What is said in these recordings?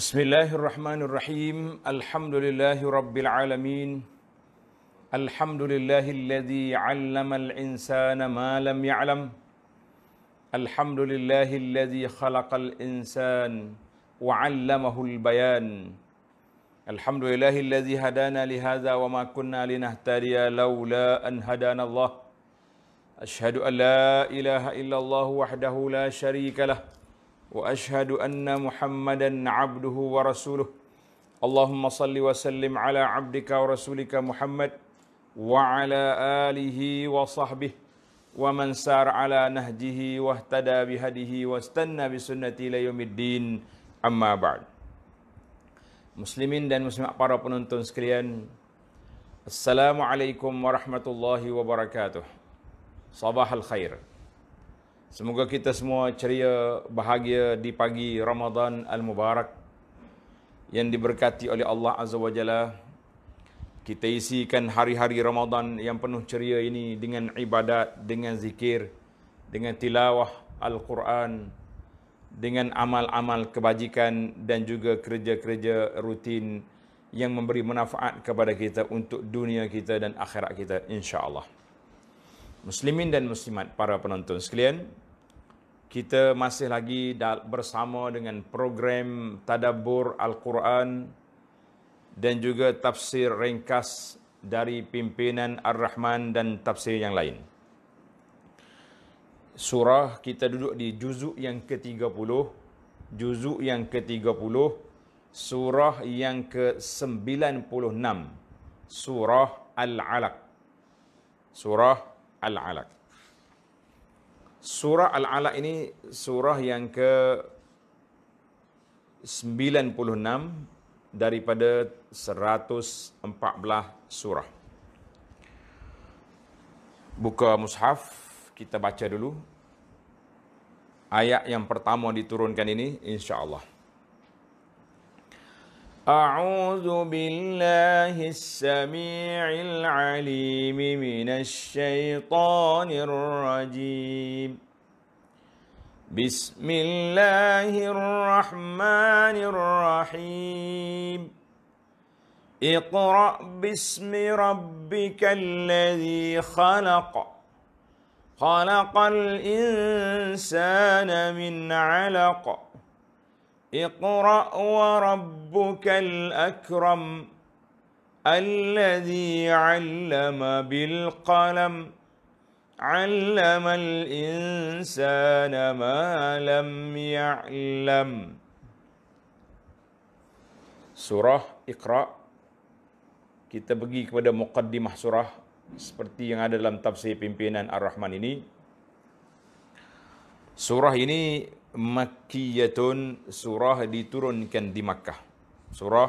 Bismillahirrahmanirrahim. Alhamdulillahi rabbil alamin. Alhamdulillahilladzi 'allamal insana ma lam ya'lam. Alhamdulillahilladzi khalaqal insana wa 'allamahul bayan. Alhamdulillahilladzi hadana li hadza wa ma kunna linahtadiya laula an hadana Allah. Asyhadu an la ilaha illallah wahdahu la syarika lah. وأشهد أن محمدًا عبده ورسوله اللهم صل وسلم على عبدك ورسولك محمد وعلى آله وصحبه ومن سار على نهجه واهتدى بهديه واستنى بسنته إلى يوم الدين أما بعد. Muslimin dan muslimat para penonton sekalian, Assalamualaikum warahmatullahi wabarakatuh. Sabahal khair. Semoga kita semua ceria, bahagia di pagi Ramadan Al-Mubarak yang diberkati oleh Allah Azza wa Jalla. Kita isikan hari-hari Ramadan yang penuh ceria ini dengan ibadat, dengan zikir, dengan tilawah Al-Quran, dengan amal-amal kebajikan dan juga kerja-kerja rutin yang memberi manfaat kepada kita untuk dunia kita dan akhirat kita, insya-Allah. Muslimin dan muslimat para penonton sekalian, kita masih lagi bersama dengan program Tadabbur Al-Quran dan juga tafsir ringkas dari pimpinan Ar-Rahman dan tafsir yang lain. Surah kita duduk di juzuk yang ke-30, juzuk yang ke-30, surah yang ke-96, surah Al-Alaq. Surah Al-Alaq. Surah Al-Alaq ini surah yang ke-96 daripada 114 surah. Buka mushaf, kita baca dulu. Ayat yang pertama diturunkan ini, insya-Allah. A'udzu billahis samii'il 'aliim minasy syaithaanir rajiim. Bismillahirrahmanirrahim. Iqra' bismi rabbikal ladzi khalaq. Khalaqal insana min 'alaq. اقرأ وربك الأكرم الذي علم بالقلم علم الإنسان ما لم يعلم. Surah Iqra. Kita pergi kepada muqaddimah surah seperti yang ada dalam tafsir pimpinan Ar-Rahman ini. Surah ini Makkiyatun, surah diturunkan di Makkah. Surah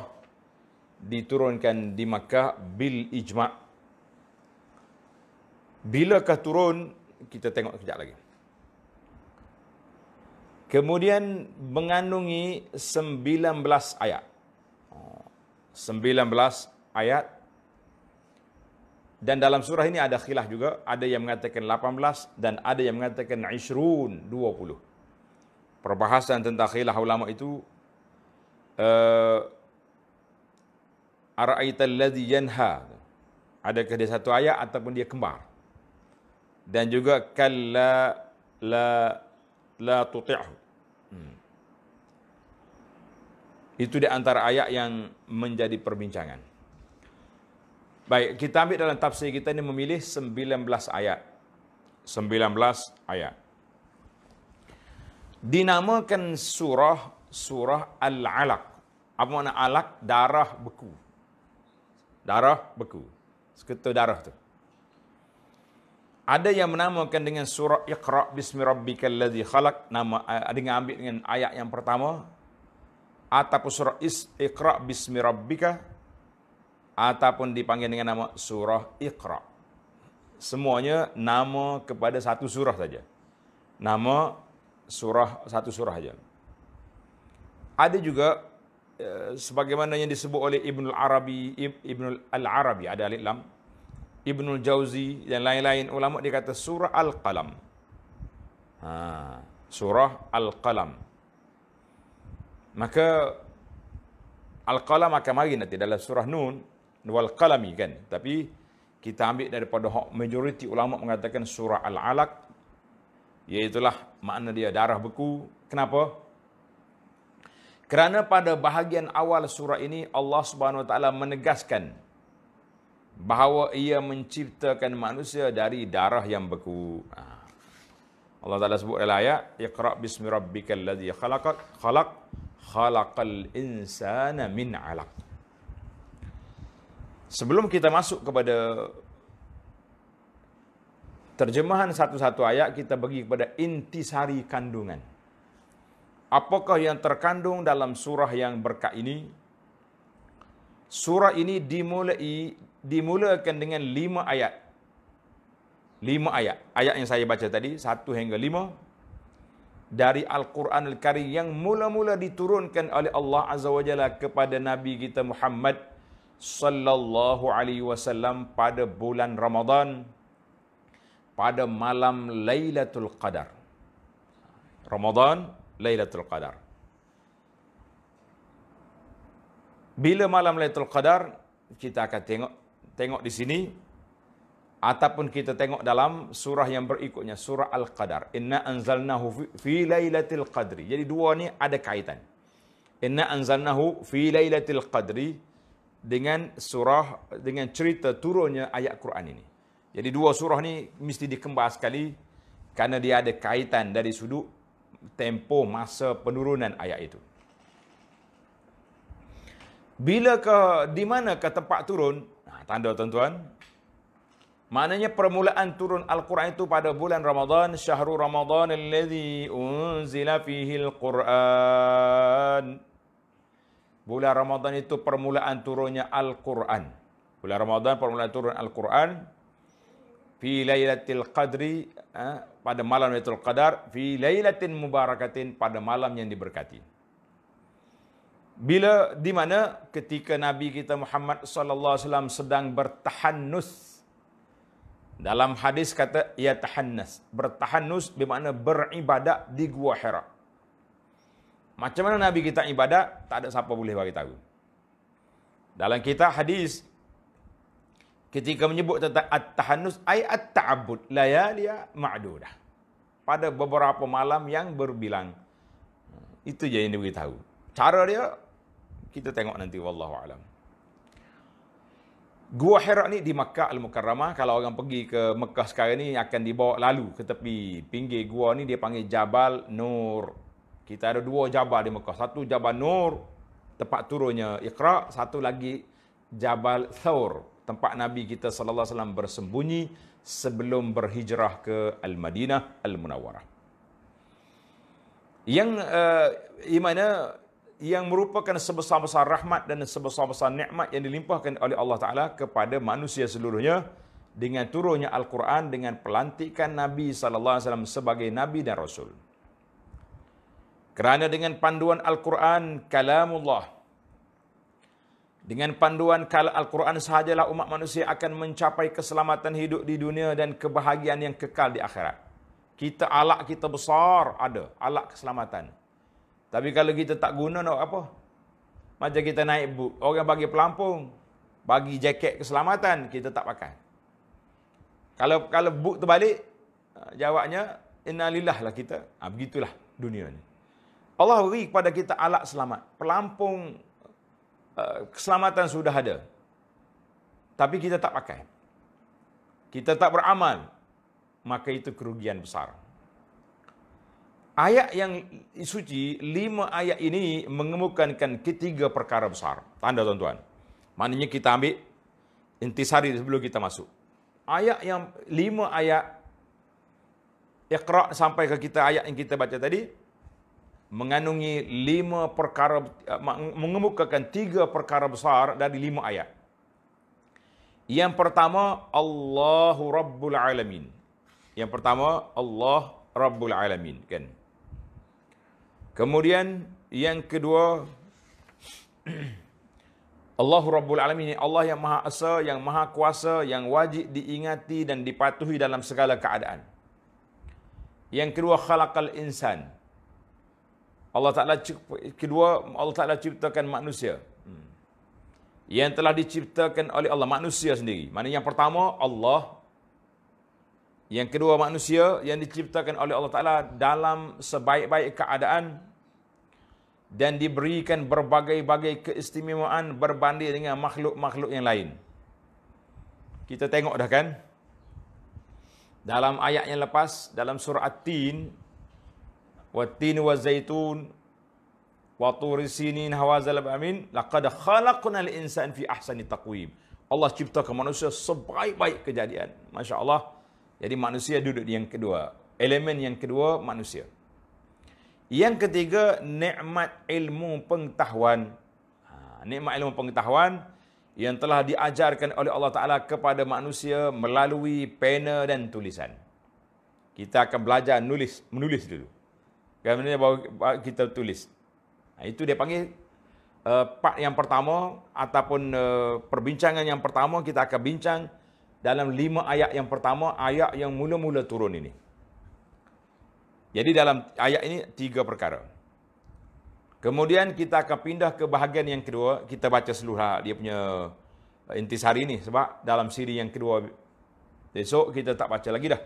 diturunkan di Makkah bil ijma'. Bilakah turun? Kita tengok kejap lagi. Kemudian mengandungi 19 ayat. 19 ayat. Dan dalam surah ini ada khilaf juga. Ada yang mengatakan 18 dan ada yang mengatakan 20. Perbahasan tentang khilaf ulama itu, ara'aital ladzi yanha, adakah dia satu ayat ataupun dia kembar. Dan juga kalla la tuti'hu. Itu di antara ayat yang menjadi perbincangan. Baik, kita ambil dalam tafsir kita ini memilih 19 ayat. 19 ayat. Dinamakan surah Al-Alaq. Apa makna alaq? Darah beku. Darah beku. Seketul darah tu. Ada yang menamakan dengan surah Iqra' bismi rabbikal ladzi khalaq, nama dengan ambil dengan ayat yang pertama, ataupun surah Iqra' bismi rabbika, ataupun dipanggil dengan nama surah Iqra'. Semuanya nama kepada satu surah saja. Nama surah, satu surah saja. Ada juga sebagaimana yang disebut oleh Ibnul Al-Arabi, ada alif lam, Ibnul Jauzi dan lain-lain ulama, dia kata surah Al-Qalam. Surah Al-Qalam. Maka Al-Qalam akan mari nanti dalam surah Nun, wal qalami kan. Tapi kita ambil daripada majoriti ulama mengatakan surah Al-Alaq, iaitulah makna dia darah beku. Kenapa? Kerana pada bahagian awal surah ini Allah Subhanahu Wa Taala menegaskan bahawa ia menciptakan manusia dari darah yang beku. Allah Taala sebut dalam ayat, Iqra bismi rabbikal ladzi khalaqal insana min 'alaq. Sebelum kita masuk kepada terjemahan satu-satu ayat, kita bagi kepada intisari kandungan. Apakah yang terkandung dalam surah yang berkat ini? Surah ini dimulakan dengan 5 ayat. 5 ayat. Ayat yang saya baca tadi, 1 hingga 5. Dari Al-Quran Al-Karim yang mula-mula diturunkan oleh Allah Azza wa Jalla kepada Nabi kita Muhammad sallallahu alaihi wasallam pada bulan Ramadan, pada malam Lailatul Qadar. Ramadan, Lailatul Qadar. Bila malam Lailatul Qadar, kita akan tengok di sini, ataupun kita tengok dalam surah yang berikutnya, surah Al-Qadar. Inna anzalnahu fi Lailatul Qadri. Jadi dua ni ada kaitan. Inna anzalnahu fi Lailatul Qadri dengan cerita turunnya ayat Quran ini. Jadi dua surah ni mesti dikembas sekali kerana dia ada kaitan dari sudut tempoh masa penurunan ayat itu. Di mana ke tempat turun? Tanda tuan-tuan. Maknanya permulaan turun Al-Quran itu pada bulan Ramadan, syahrul Ramadan alladzi unzila fihi Al-Quran. Bulan Ramadan itu permulaan turunnya Al-Quran. Bulan Ramadan permulaan turun Al-Quran. Fi Lailatul Qadri, pada malam Lailatul Qadar, fi lailatin mubarakatin, pada malam yang diberkati. Di mana ketika Nabi kita Muhammad sallallahu alaihi wasallam sedang bertahannus. Dalam hadis kata ya tahannas, bertahannus bermakna beribadat di Gua Hira. Macam mana Nabi kita ibadat, tak ada siapa boleh bagi tahu. Dalam kitab hadis ketika menyebut tentang at-tahannus ay at-ta'abbud layaliya ma'dudah, pada beberapa malam yang berbilang. Itu je yang diberitahu. Cara dia kita tengok nanti, wallahu alam. Gua Hira ni di Makkah Al-Mukarramah. Kalau orang pergi ke Mekah sekarang ni akan dibawa lalu ke tepi pinggir gua ni, dia panggil Jabal Nur. Kita ada 2 jabal di Mekah. Satu Jabal Nur, tempat turunnya Iqra. Satu lagi Jabal Thawr, tempat Nabi kita sallallahu alaihi wasallam bersembunyi sebelum berhijrah ke Al-Madinah Al-Munawwarah. Yang merupakan sebesar-besar rahmat dan sebesar-besar nikmat yang dilimpahkan oleh Allah Ta'ala kepada manusia seluruhnya dengan turunnya Al-Quran, dengan pelantikan Nabi sallallahu alaihi wasallam sebagai Nabi dan Rasul. Kerana dengan panduan Al-Quran, kalamullah, dengan panduan Al-Quran sahajalah umat manusia akan mencapai keselamatan hidup di dunia dan kebahagiaan yang kekal di akhirat. Alak kita besar, ada alak keselamatan. Tapi kalau kita tak guna, nak apa? Macam kita naik buk, orang bagi pelampung, bagi jaket keselamatan, kita tak pakai. Kalau buk terbalik, jawabnya innalillah lah kita. Begitulah dunia ni. Allah beri kepada kita alat selamat. Pelampung keselamatan sudah ada. Tapi kita tak pakai. Kita tak beramal. Maka itu kerugian besar. Ayat yang suci, 5 ayat ini mengemukakan ketiga perkara besar. Tanda tuan-tuan. Maknanya kita ambil intisari sebelum kita masuk. Ayat yang 5 ayat Iqra sampai ke kita ayat yang kita baca tadi mengandungi 5 perkara, mengemukakan 3 perkara besar dari 5 ayat. Yang pertama, Allahu Rabbul Alamin. Yang pertama, Allah Rabbul Alamin, kan? Kemudian yang kedua, Allahu Rabbul Alamin, Allah yang Maha Esa, yang Maha Kuasa, yang wajib diingati dan dipatuhi dalam segala keadaan. Yang kedua, khalaqal insan. Allah Ta'ala ciptakan manusia. yang telah diciptakan oleh Allah, manusia sendiri. Mana yang pertama Allah, yang kedua manusia yang diciptakan oleh Allah Ta'ala dalam sebaik-baik keadaan dan diberikan berbagai-bagai keistimewaan berbanding dengan makhluk-makhluk yang lain. Kita tengok dah kan, dalam ayat yang lepas, dalam surah At-Tin, Wat-Tin wa Zaitun wa Turi Sinin hawazal amin, laqad khalaqnal insana fi ahsani taqwim. Allah ciptakan manusia sebaik-baik kejadian. Masya Allah. Jadi manusia duduk di yang kedua. Elemen yang kedua, manusia. Yang ketiga, nikmat ilmu pengetahuan. Nikmat ilmu pengetahuan yang telah diajarkan oleh Allah Ta'ala kepada manusia melalui pena dan tulisan. Kita akan belajar menulis dulu. Kemudian baru kita tulis. Itu dia panggil part yang pertama ataupun perbincangan yang pertama. Kita akan bincang dalam 5 ayat yang pertama, ayat yang mula-mula turun ini. Jadi dalam ayat ini 3 perkara. Kemudian kita akan pindah ke bahagian yang kedua. Kita baca seluruh dia punya intisari ini. Sebab dalam siri yang kedua besok kita tak baca lagi dah.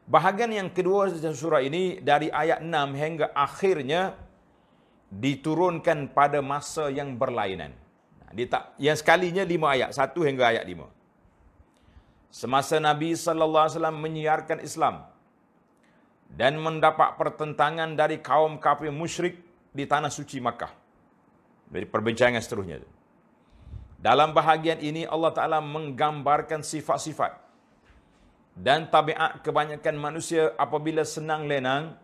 Bahagian yang kedua surah ini dari ayat 6 hingga akhirnya diturunkan pada masa yang berlainan. Yang sekalinya 5 ayat. 1 hingga ayat 5. Semasa Nabi SAW menyiarkan Islam dan mendapat pertentangan dari kaum kafir musyrik di tanah suci Makkah. Dari perbincangan seterusnya. Dalam bahagian ini Allah Ta'ala menggambarkan sifat-sifat dan tabiat kebanyakan manusia apabila senang lenang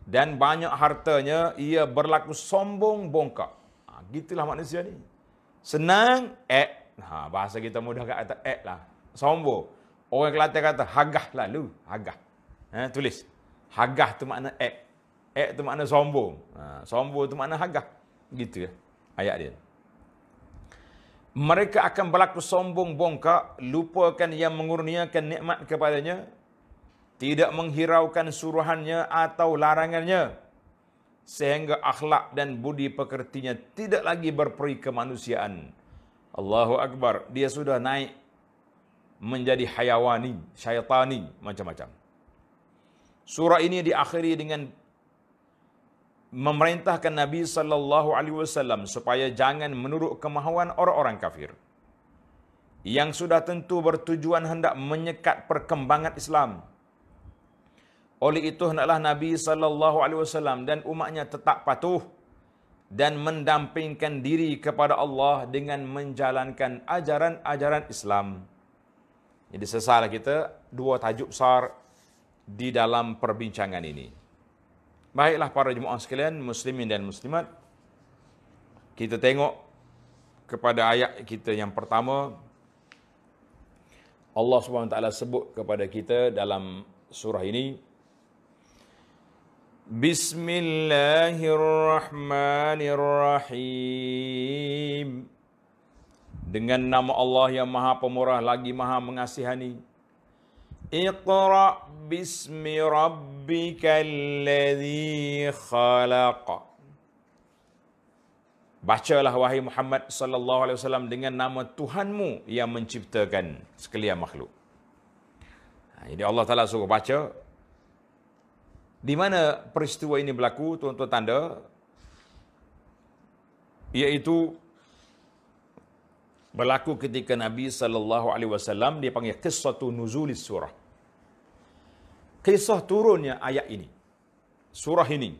dan banyak hartanya, ia berlaku sombong bongkak. Gitulah manusia ni. Senang, bahasa kita mudah kata lah. Sombong. Orang Kelantan kata, hagah lalu. Hagah. Tulis. Hagah tu makna tu makna sombong. Sombong tu makna hagah. Gitu ya. Ayat dia. Mereka akan berlaku sombong bongkak, lupakan yang mengurniakan nikmat kepadanya, tidak menghiraukan suruhannya atau larangannya, sehingga akhlak dan budi pekertinya tidak lagi berperi kemanusiaan. Allahu Akbar. Dia sudah naik menjadi hayawani, syaitani, macam-macam. Surah ini diakhiri dengan memerintahkan Nabi SAW supaya jangan menurut kemahuan orang-orang kafir yang sudah tentu bertujuan hendak menyekat perkembangan Islam. Oleh itu hendaklah Nabi SAW dan umatnya tetap patuh dan mendampingkan diri kepada Allah dengan menjalankan ajaran-ajaran Islam. Jadi selesai kita 2 tajuk besar di dalam perbincangan ini. Baiklah para jemaah sekalian, muslimin dan muslimat, kita tengok kepada ayat kita yang pertama. Allah SWT sebut kepada kita dalam surah ini, Bismillahirrahmanirrahim. Dengan nama Allah yang Maha Pemurah lagi Maha Mengasihani. Iqra' bismi rabbikal ladzi khalaq. Bacalah wahai Muhammad sallallahu alaihi wasallam dengan nama Tuhanmu yang menciptakan sekalian makhluk. Jadi Allah Taala suruh baca. Di mana peristiwa ini berlaku, tuan-tuan tanda, iaitu berlaku ketika Nabi sallallahu alaihi wasallam, dia panggil qissatu nuzulis surah. Kisah turunnya ayat ini. Surah ini.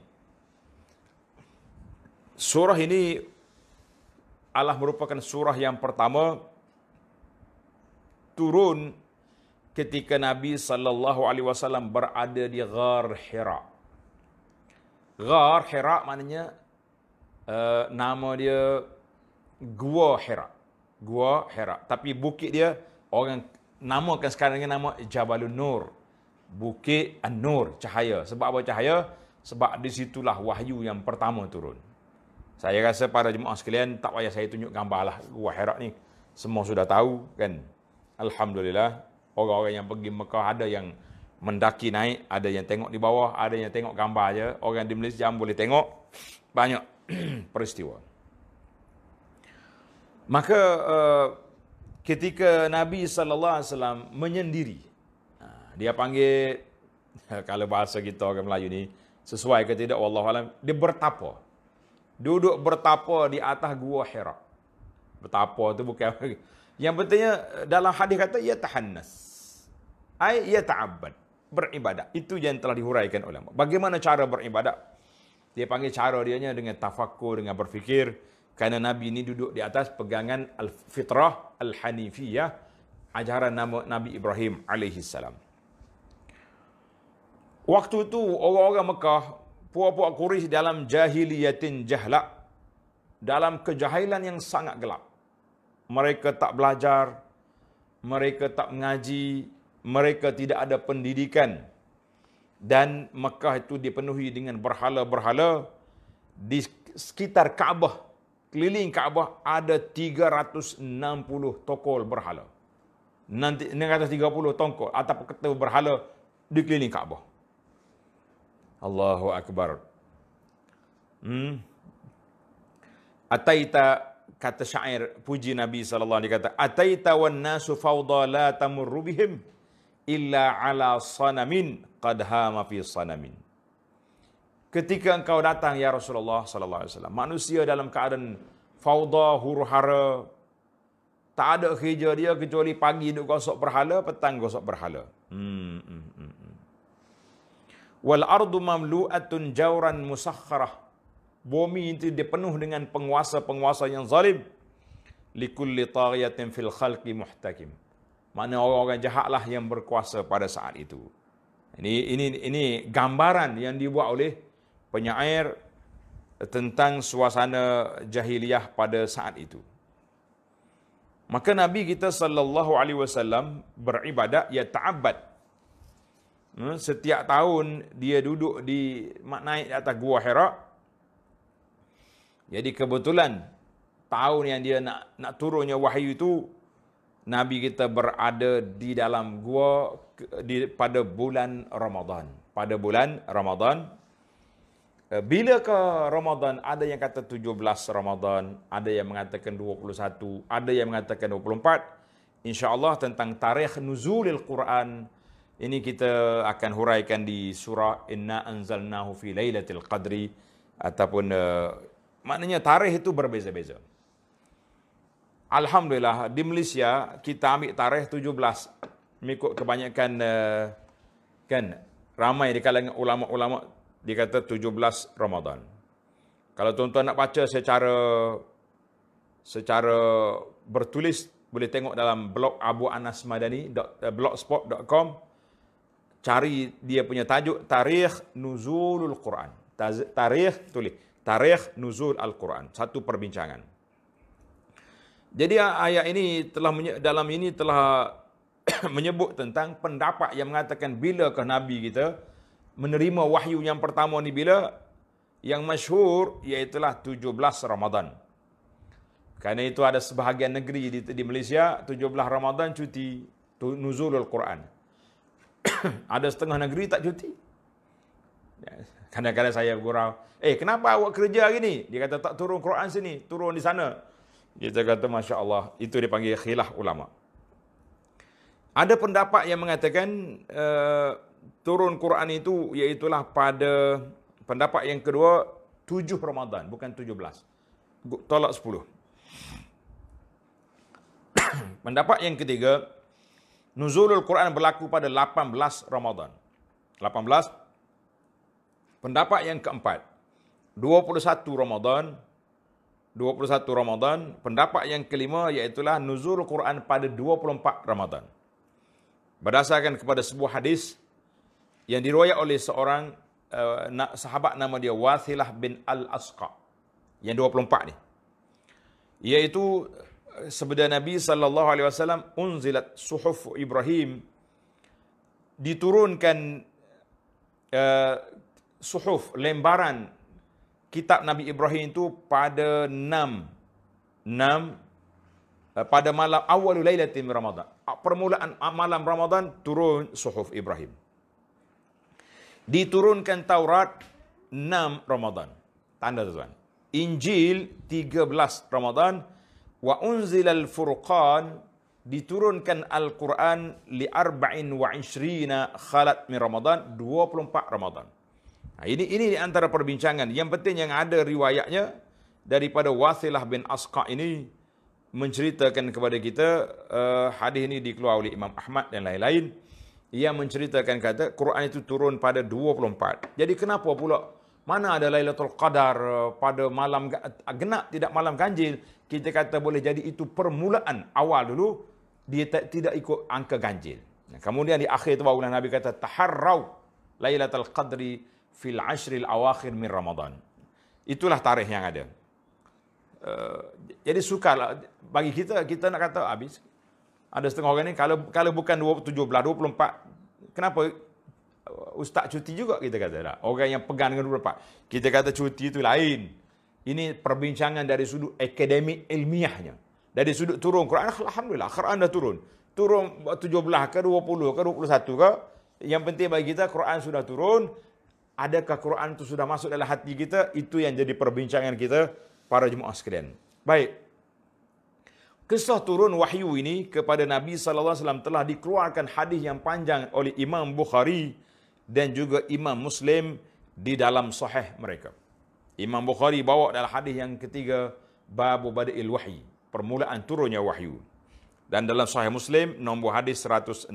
Surah ini adalah merupakan surah yang pertama turun ketika Nabi sallallahu alaihi wasallam berada di Ghar Hira. Ghar Hira maknanya nama dia Gua Hira. Gua Hira. Tapi bukit dia orang namakan sekarang dengan nama Jabalun Nur. Bukit An-Nur, cahaya. Sebab apa cahaya? Sebab di situlah wahyu yang pertama turun. Saya rasa para jemaah sekalian tak payah saya tunjuk gambar lah Gua Hira ni. Semua sudah tahu kan. Alhamdulillah, orang-orang yang pergi Mekah ada yang mendaki naik, ada yang tengok di bawah, ada yang tengok gambar aja. Orang di Malaysia boleh tengok banyak peristiwa. Maka ketika Nabi SAW menyendiri, dia panggil, kalau bahasa kita orang Melayu ni, sesuai ke tidak, wallahualam, dia bertapa. Duduk bertapa di atas gua Hira. Bertapa tu bukan apa. Yang pentingnya dalam hadis kata, ia tahannas. Ia ta'abbad. Beribadat. Itu yang telah dihuraikan ulama. Bagaimana cara beribadat? Dia panggil cara dianya dengan tafakkur, dengan berfikir. Kerana Nabi ini duduk di atas pegangan al-fitrah al-hanifiyah, ajaran Nabi Ibrahim alaihissalam. Waktu itu orang-orang Mekah, puak-puak Quraisy dalam jahiliyatin jahla, dalam kejahilan yang sangat gelap. Mereka tak belajar, mereka tak mengaji, mereka tidak ada pendidikan. Dan Mekah itu dipenuhi dengan berhala-berhala. Di sekitar Kaabah, keliling Kaabah, ada 360 tokol berhala. Nanti 330 tongkol atau kata berhala di keliling Kaabah. Allahu Akbar. Ataita, kata syair puji Nabi sallallahu alaihi wasallam, ataita wan nasu fawda la tamurru bihim illa ala sanamin qad hama fi sanamin. Ketika engkau datang ya Rasulullah sallallahu alaihi wasallam, manusia dalam keadaan fawda, huru-hara, tak ada kerja dia kecuali pagi duk gosok berhala, petang gosok berhala. Wal ardu mamlu'atun jawran musakharah. Bumi itu dipenuh dengan penguasa-penguasa yang zalim. Likulli taghiyatin fil khalqi muhtakim. Mana orang-orang jahatlah yang berkuasa pada saat itu. Ini gambaran yang dibuat oleh penyair tentang suasana jahiliyah pada saat itu. Maka Nabi kita sallallahu alaihi wasallam beribadat, ya ta'abbad. Setiap tahun dia duduk naik di atas gua Hira. Jadi kebetulan tahun yang dia nak turunnya wahyu itu, Nabi kita berada di dalam gua pada bulan Ramadan. Pada bulan Ramadan. Bila ke Ramadan? Ada yang kata 17 Ramadan, ada yang mengatakan 21, ada yang mengatakan 24. InsyaAllah tentang tarikh nuzulil Quran, ini kita akan huraikan di surah Inna anzalnahu fi lailatul qadri, ataupun maknanya tarikh itu berbeza-beza. Alhamdulillah di Malaysia kita ambil tarikh 17. Mengikut kebanyakan kan ramai di kalangan ulama-ulama dikata 17 Ramadan. Kalau tuan-tuan nak baca secara bertulis, boleh tengok dalam blog Abu Anas Madani blogspot.com. Cari dia punya tajuk Tarikh Nuzulul Quran. Tarikh Nuzul Al-Quran. Satu perbincangan. Jadi ayat ini dalam ini telah menyebut tentang pendapat yang mengatakan bilakah Nabi kita menerima wahyu yang pertama ni bila. Yang masyhur iaitulah 17 Ramadan. Kerana itu ada sebahagian negeri di Malaysia 17 Ramadan cuti nuzulul Quran. Ada setengah negeri tak cuti. Kadang-kadang saya gurau, kenapa awak kerja hari ni? Dia kata tak turun Quran sini, turun di sana. Kita kata Masya Allah, itu dipanggil khilaf ulama. Ada pendapat yang mengatakan turun Quran itu iaitulah pada pendapat yang kedua 7 Ramadan, bukan 17. Tolak 10. Pendapat yang ketiga, nuzulul Quran berlaku pada 18 Ramadan. 18. Pendapat yang keempat, 21 Ramadan. 21 Ramadan. Pendapat yang kelima iaitulah nuzul Quran pada 24 Ramadan. Berdasarkan kepada sebuah hadis yang diriwayat oleh seorang sahabat nama dia Wathilah bin Al-Asqa. Yang 24 ni. Iaitu sabda Nabi sallallahu alaihi wasallam, unzilat suhuf Ibrahim, diturunkan suhuf, lembaran kitab Nabi Ibrahim itu pada 6 pada malam awal lailatin Ramadan. Permulaan malam Ramadan turun suhuf Ibrahim. Diturunkan Taurat 6 Ramadan. Tanda tuan. Injil 13 Ramadan. Wa unzilal furqan, diturunkan Al-Quran li arba'in wa ishrina khalat min Ramadan, 24 Ramadan. Nah, ini antara perbincangan. Yang penting yang ada riwayatnya daripada Wathilah bin Asqa ini menceritakan kepada kita, hadis ini dikeluarkan oleh Imam Ahmad dan lain-lain. Ia menceritakan kata Quran itu turun pada 24. Jadi kenapa pula mana ada Lailatul Qadar pada malam genap, tidak malam ganjil? Kita kata boleh jadi itu permulaan awal dulu, dia tidak ikut angka ganjil. Kemudian di akhir itu barulah Nabi kata taharrau Lailatul Qadri fil ashril awakhir min Ramadan. Itulah tarikh yang ada. Jadi sukarlah bagi kita nak kata habis. Ada setengah orang ni kalau bukan 17, 24, kenapa ustaz cuti juga kita kata dah. Orang yang pegang dengan 24. Kita kata cuti itu lain. Ini perbincangan dari sudut akademik ilmiahnya. Dari sudut turun Quran, alhamdulillah Quran dah turun. Turun 17 ke 20 ke 21 ke. Yang penting bagi kita Quran sudah turun. Adakah Quran itu sudah masuk dalam hati kita? Itu yang jadi perbincangan kita para jemaah sekalian. Baik. Kisah turun wahyu ini kepada Nabi SAW telah dikeluarkan hadis yang panjang oleh Imam Bukhari dan juga Imam Muslim di dalam sahih mereka. Imam Bukhari bawa dalam hadis yang ketiga, Babu Bada'il Wahyi, permulaan turunnya wahyu. Dan dalam sahih Muslim, nombor hadis 160,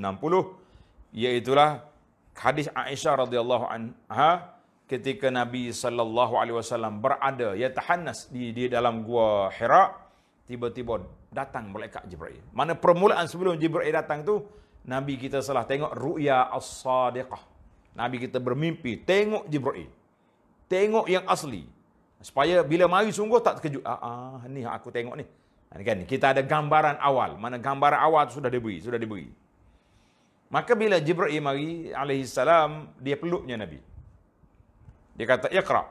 iaitulah hadis Aisyah radhiyallahu anha ketika Nabi SAW berada, yatahannas di dalam gua Hira, tiba-tiba datang malaikat Jibril. Mana permulaan sebelum Jibril datang tu, Nabi kita salah tengok ru'ya as-sadiqah. Nabi kita bermimpi, tengok Jibril. Tengok yang asli. Supaya bila mari sungguh tak terkejut. Ni aku tengok ni. Kan kita ada gambaran awal. Mana gambaran awal tu sudah diberi. Maka bila Jibril mari alaihi salam, dia peluknya Nabi. Dia kata Iqra.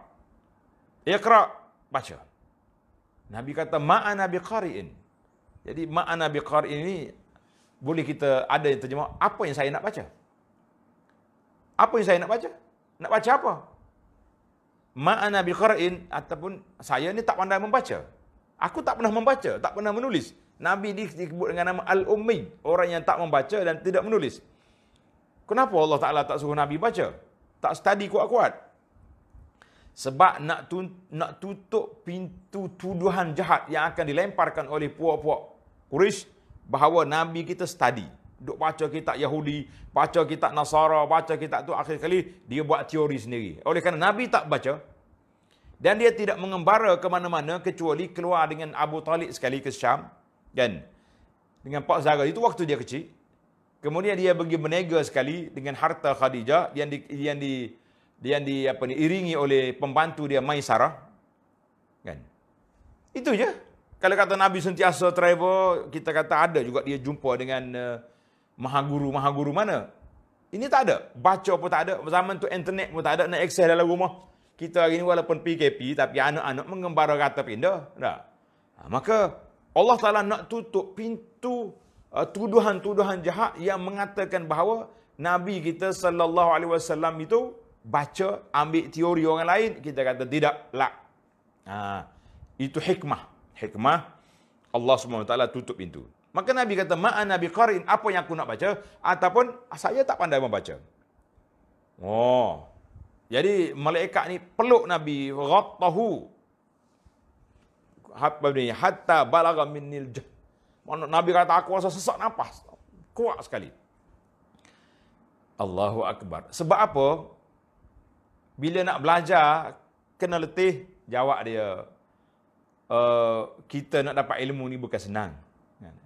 Iqra, baca. Nabi kata ma'ana biqari'in. Jadi ma'ana biqari'in ini boleh kita ada yang terjemah, apa yang saya nak baca? Apa yang saya nak baca? Nak baca apa? Ma'ana biqari'in, ataupun saya ni tak pandai membaca. Aku tak pernah membaca, tak pernah menulis. Nabi disebut dengan nama Al-Ummi, orang yang tak membaca dan tidak menulis. Kenapa Allah Ta'ala tak suruh Nabi baca? Tak study kuat-kuat. Sebab nak tutup pintu tuduhan jahat yang akan dilemparkan oleh puak-puak Quraisy bahawa Nabi kita study. Duk baca kitab Yahudi, baca kitab Nasara, baca kitab tu, akhir kali dia buat teori sendiri. Oleh kerana Nabi tak baca dan dia tidak mengembara ke mana-mana kecuali keluar dengan Abu Talib sekali ke Syam, kan? Dengan Pak Zara itu waktu dia kecil. Kemudian dia pergi berniaga sekali dengan harta Khadijah yang diiringi oleh pembantu dia Maisarah, kan? Itu je. Kalau kata Nabi sentiasa travel, kita kata ada juga dia jumpa dengan mahaguru mana. Ini tak ada. Baca pun tak ada. Zaman tu internet pun tak ada, nak akses dalam rumah. Kita hari ni walaupun PKP, tapi anak-anak mengembara kata pindah. Tak. Maka Allah Ta'ala nak tutup pintu tuduhan-tuduhan jahat yang mengatakan bahawa Nabi kita SAW itu baca, ambil teori orang lain. Kita kata tidak, lah. Itu hikmah. Hikmah Allah SWT tutup pintu. Maka Nabi kata, ma'ana biqari'in, apa yang aku nak baca, ataupun saya tak pandai membaca. Jadi malaikat ni peluk Nabi, ghattahu hatta balagha minnil jah. Nabi kata, aku rasa sesak nafas. Kuat sekali. Allahu Akbar. Sebab apa? Bila nak belajar, kena letih. Jawab dia, kita nak dapat ilmu ni bukan senang.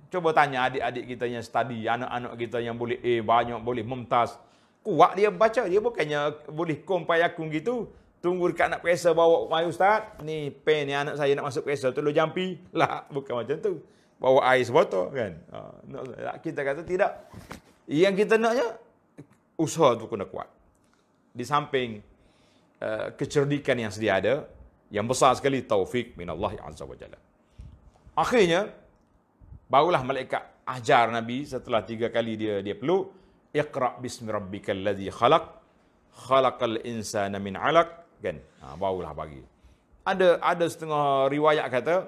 Cuba tanya adik-adik kita yang study, anak-anak kita yang boleh A banyak, boleh mumtaz. Kuat dia baca, dia bukannya boleh kompayakung gitu. Tunggu dekat nak periksa bawa mai ustaz, ni pen ni anak saya nak masuk periksa, tolong jampi. Lah, bukan macam tu. Bawa air sebotol kan. Kita kata tidak. Yang kita naknya usaha tu kena kuat. Di samping kecerdikan yang sedia ada, yang besar sekali taufik minallah azza wa jalla. Akhirnya barulah malaikat ajar Nabi setelah 3 kali dia peluk, Iqra bismi rabbikal ladzi khalaq, khalaqal insana min 'alaq, kan? Barulah bagi. Ada setengah riwayat kata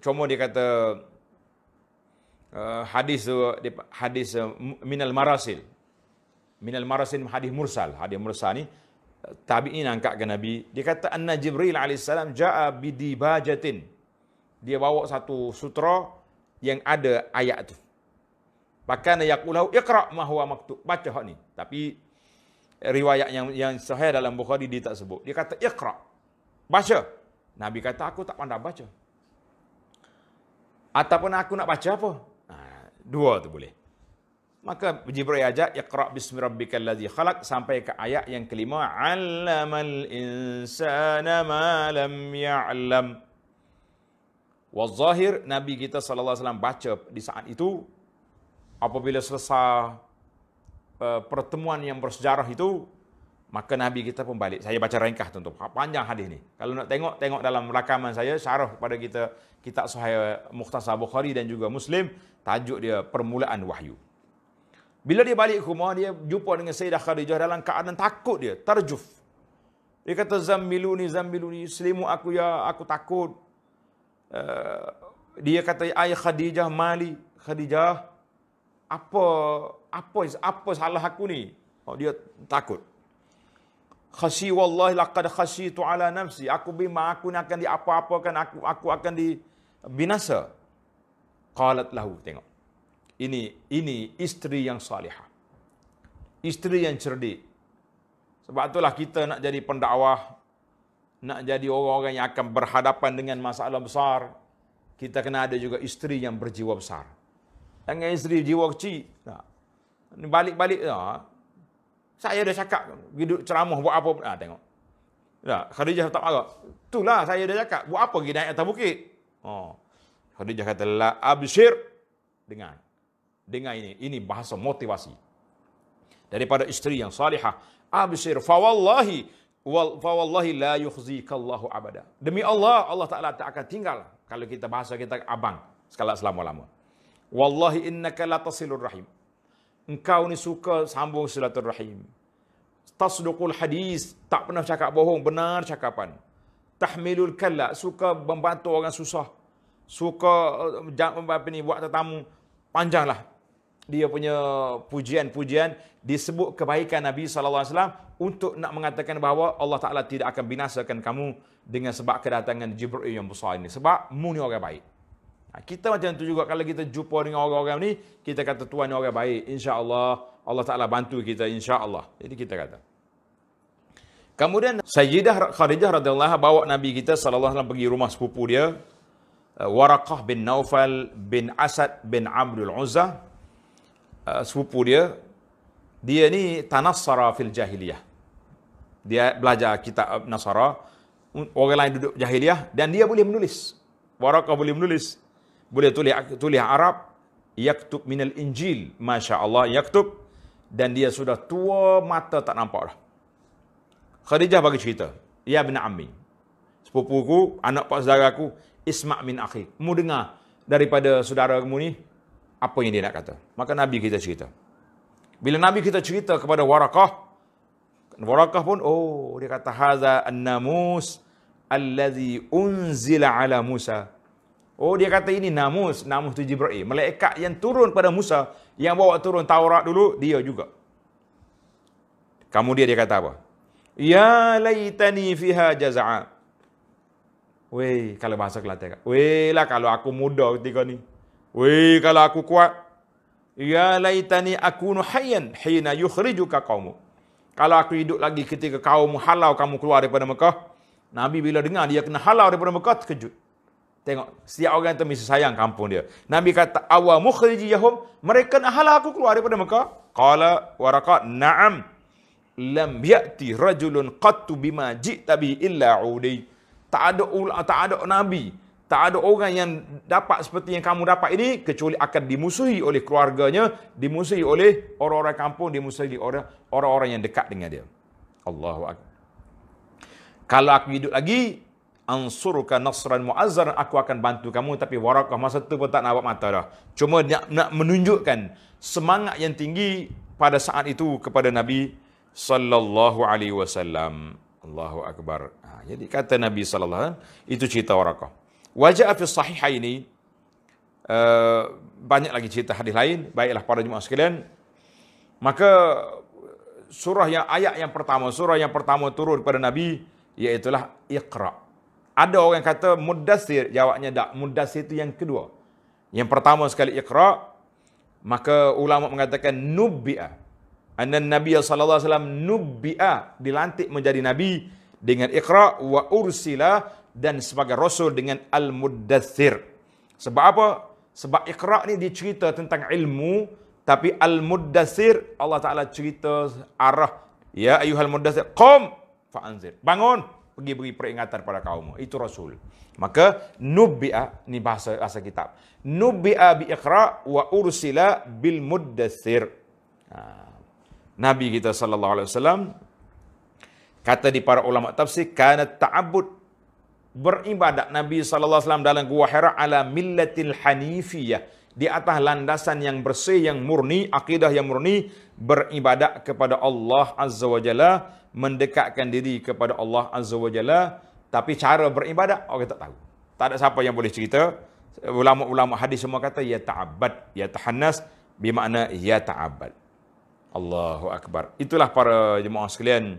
Cuma dia kata hadis minal marasil. Minal marasil hadis mursal. Hadis mursal ni tabi'in angkat ke Nabi. Dia kata anna Jibril alaihissalam ja'a bidibajatin. Dia bawa satu sutra yang ada ayat tu. Bahkan yaqulahu iqra' ma huwa maktub. Baca hak ni. Tapi riwayat yang sahih dalam Bukhari dia tak sebut. Dia kata iqra'. Baca. Nabi kata aku tak pandai baca. Ataupun aku nak baca apa? Dua tu boleh. Maka Jibril ajak iqra' bismi rabbikal ladzi khalaq sampai ke ayat yang kelima, 'allamal insana ma lam ya'lam. Wazahir Nabi kita sallallahu alaihi wasallam baca di saat itu apabila selesai pertemuan yang bersejarah itu, maka Nabi kita pun balik. Saya baca ringkas tuan-tuan. Panjang hadis ni. Kalau nak tengok dalam rakaman saya syarah pada kita kitab Sahih Mukhtasar Bukhari dan juga Muslim, tajuk dia permulaan wahyu. Bila dia balik ke rumah, dia jumpa dengan Sayyidah Khadijah dalam keadaan takut dia, tarjuf. Dia kata zammiluni, selimu aku ya, aku takut. Dia kata ay Khadijah mali, Khadijah apa salah aku ni? Oh, dia takut. Khasyi wallahi laqad khasyitu ala nafsi. Aku bimbang aku ni akan diapa-apakan, aku akan dibinasa. Qalat lahu, tengok. Ini isteri yang salihah. Isteri yang cerdik. Sebab itulah kita nak jadi pendakwah, nak jadi orang-orang yang akan berhadapan dengan masalah besar, kita kena ada juga isteri yang berjiwa besar. Jangan isteri jiwa kecil. Ni balik-balik saya dah cakap hidup ceramah buat apa? Tengok. Khadijah tak marah. Itulah saya dah cakap, buat apa pergi naik atas bukit? Khadijah kata la absyir. Dengar ini bahasa motivasi daripada isteri yang salihah. Absyir fa wallahi la yukhzikallahu abada. Demi Allah, Allah Taala tak akan tinggal. Kalau kita bahasa kita abang sekali selama-lama. Wallahi innaka la tasilur rahim. Engkau ni suka sambung silaturahim. Tasduqul hadis, tak pernah cakap bohong, benar cakapan. Tahmilul kalla, suka membantu orang susah. Suka buat tetamu. Panjanglah dia punya pujian-pujian, disebut kebaikan Nabi sallallahu alaihi wasallam untuk nak mengatakan bahawa Allah Taala tidak akan binasakan kamu dengan sebab kedatangan Jibril yang besar ini. Sebab mu ni orang baik. Kita macam tu juga, kalau kita jumpa dengan orang-orang ni, kita kata tuan ni orang baik, insya-Allah Allah Taala bantu kita, insya-Allah. Jadi kita kata. Kemudian Sayyidah Khadijah radhiyallahu anha bawa Nabi kita sallallahu alaihi wasallam pergi rumah sepupu dia, Waraqah bin Naufal bin Asad bin Abdul Uzza. Sepupu dia ni tanassara fil jahiliyah. Dia belajar kitab Nasara, orang lain duduk jahiliyah, dan dia boleh menulis. Waraqah boleh menulis. Boleh tulis Arab, yaktub minal Injil, masya-Allah yaktub, dan dia sudah tua, mata tak nampak dah. Khadijah bagi cerita, ya bin ammi, sepupuku, anak pak saudaraku, isma' min akhi, mu dengar daripada saudaramu ni apa yang dia nak kata. Maka Nabi kita cerita. Bila Nabi kita cerita kepada Waraqah pun, dia kata haza an-namus allazi unzila ala Musa. Dia kata ini namus tu Jibril, malaikat yang turun pada Musa, yang bawa turun Taurat dulu, dia juga. Kemudian dia kata apa? Ya laitani fiha jaza'a. Weh, kalau bahasa Kelantan. Weh lah kalau aku muda ketika ni. Weh kalau aku kuat. Ya laitani akunu hayyan hina yukhrijuka qaumuk. Kalau aku hidup lagi ketika kaum halau kamu keluar daripada Mekah. Nabi bila dengar dia kena halau daripada Mekah, terkejut. Tengok, setiap orang tu mesti sayang kampung dia. Nabi kata, awa mukhrijiyahum, mereka nak halau aku keluar daripada Mekah. Qala Waraqah, na'am. Lam ya'ti rajulun qattu bima ji'ta bi illa udi. Tak ada Nabi, tak ada orang yang dapat seperti yang kamu dapat ini, kecuali akan dimusuhi oleh keluarganya, dimusuhi oleh orang-orang kampung, dimusuhi oleh orang-orang yang dekat dengan dia. Allahu Akbar. Kalau aku hidup lagi, ansuruka nasran mu'azzar, aku akan bantu kamu. Tapi Waraqah masa tu pun tak nak buat mata dah. Cuma nak menunjukkan semangat yang tinggi pada saat itu kepada Nabi sallallahu alaihi wasallam. Allahu Akbar. Jadi kata Nabi sallallahu alaihi wasallam, itu cerita Waraqah. Wajah fi sahihaini, banyak lagi cerita hadis lain. Baiklah para jemaah sekalian, maka ayat yang pertama, surah yang pertama turun kepada Nabi, iaitulah Iqra. Ada orang kata Muddathir, jawabnya tak. Muddathir itu yang kedua. Yang pertama sekali Iqra, maka ulama mengatakan nubbi'a. Anna Nabi sallallahu alaihi wasallam nubbi'a, dilantik menjadi nabi dengan Iqra, wa ursila, dan sebagai rasul dengan Al-Muddathir. Sebab apa? Sebab Iqra ni dicerita tentang ilmu, tapi Al-Muddathir Allah Taala cerita arah, ya ayyuhal muddathir qum fa'anzir. Bangun, pergi beri peringatan pada kaum. Itu rasul. Maka nubbi'a ni bahasa kitab. Nubbi'a bi Iqra wa ursila bil Muddathir. Nabi kita sallallahu alaihi wasallam, kata di para ulama tafsir, kana ta'abbud, beribadat Nabi sallallahu alaihi wasallam dalam gua Hira ala millatil hanifiyah, di atas landasan yang bersih, yang murni, akidah yang murni, beribadat kepada Allah Azza wa Jalla, mendekatkan diri kepada Allah Azza wa Jalla. Tapi cara beribadat orang tak tahu. Tak ada siapa yang boleh cerita. Ulama-ulama hadis semua kata ya ta'abbad, ya tahannas, bermakna ya ta'abbad. Allahu Akbar. Itulah para jemaah sekalian.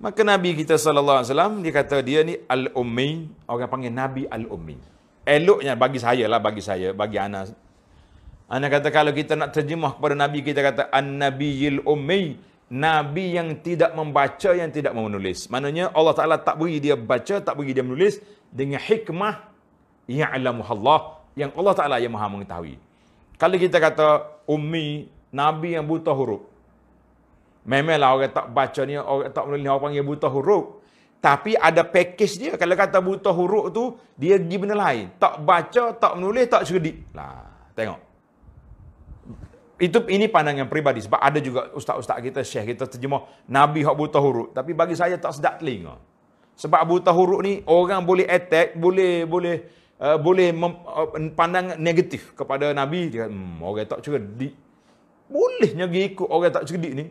Maka Nabi kita sallallahu alaihi wasallam, dia kata dia ni al-ummi, orang panggil Nabi al-ummi. Eloknya bagi saya, bagi Anas. Ana kata kalau kita nak terjemah kepada Nabi, kita kata an-nabiyil ummi, Nabi yang tidak membaca, yang tidak menulis. Maknanya Allah Ta'ala tak beri dia baca, tak beri dia menulis, dengan hikmah ya'lamuhallah, yang Allah Ta'ala yang maha mengetahui. Kalau kita kata ummi, Nabi yang buta huruf, memanglah orang tak baca ni, orang tak menulis, orang panggil buta huruf. Tapi ada package dia. Kalau kata buta huruf tu, dia pergi benda lain. Tak baca, tak menulis, tak cerdik. Lah, tengok. Ini pandangan peribadi. Sebab ada juga ustaz-ustaz kita, syekh kita terjemah Nabi hak buta huruf. Tapi bagi saya tak sedap telinga. Sebab buta huruf ni, orang boleh attack, boleh pandang negatif kepada Nabi. Dia kata, orang tak cerdik. Bolehnya pergi ikut orang tak cerdik ni.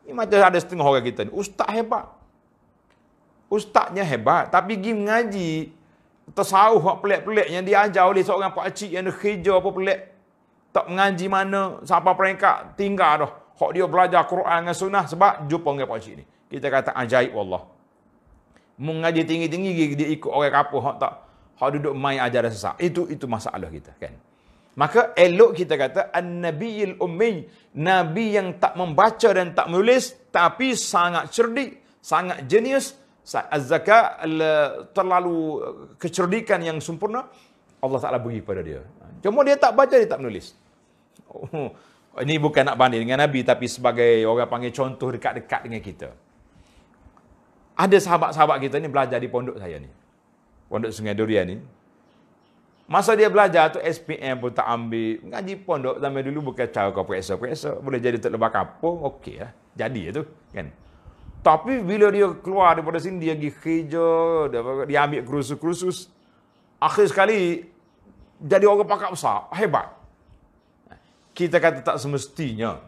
Ni macam ada setengah orang kita ni. Ustaz hebat. Ustaznya hebat. Tapi pergi mengaji tasawuf hak pelik-pelik yang diajar oleh seorang pakcik yang kerja apa pelik. Tak mengaji mana. Sampai peringkat tinggal dah. Hak dia belajar Quran dengan sunnah sebab jumpa dengan pakcik ni. Kita kata ajaib wallah. Mengaji tinggi-tinggi dia ikut orang kapur hak tak. Hak duduk main ajaran sesat. Itu masalah kita kan. Maka elok kita kata an-nabiyil ummi, Nabi yang tak membaca dan tak menulis, tapi sangat cerdik, sangat jenius, az-zaka, terlalu kecerdikan yang sempurna, Allah Ta'ala beri pada dia. Cuma dia tak baca, dia tak menulis. Ini bukan nak banding dengan Nabi, tapi sebagai orang panggil contoh dekat-dekat dengan kita. Ada sahabat-sahabat kita ni belajar di pondok saya ni. Pondok Sungai Durian ni. Masa dia belajar tu SPM pun tak ambil. Ngaji pondok zaman dulu bukan cara kau periksa. Boleh jadi tak lebah kapur, okey lah. Jadi tu kan. Tapi bila dia keluar daripada sini, dia pergi kerja, dia ambil kursus-kursus. Akhir sekali, jadi orang pakar besar. Hebat. Kita kata tak semestinya.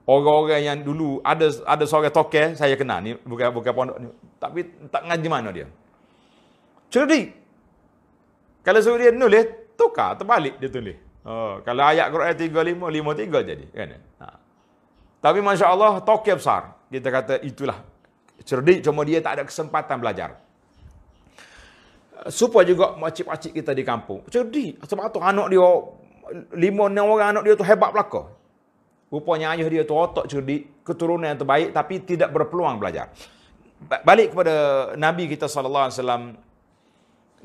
Orang-orang yang dulu, ada seorang tokel, saya kenal ni, bukan pondok ni. Tapi tak ngaji mana dia. Cerdik. Kalau suruh dia nulis, tukar, terbalik dia tulis. Kalau ayat Quran 35, 53 jadi. Kan? Tapi Masya Allah, tokel besar. Kita kata itulah cerdik, cuma dia tak ada kesempatan belajar. Supaya juga makcik-makcik kita di kampung. Cerdik. Sebab tu anak dia, 5-6 orang anak dia tu hebat belaka. Rupanya ayah dia tu otak cerdik, keturunan yang terbaik, tapi tidak berpeluang belajar. Balik kepada Nabi kita SAW.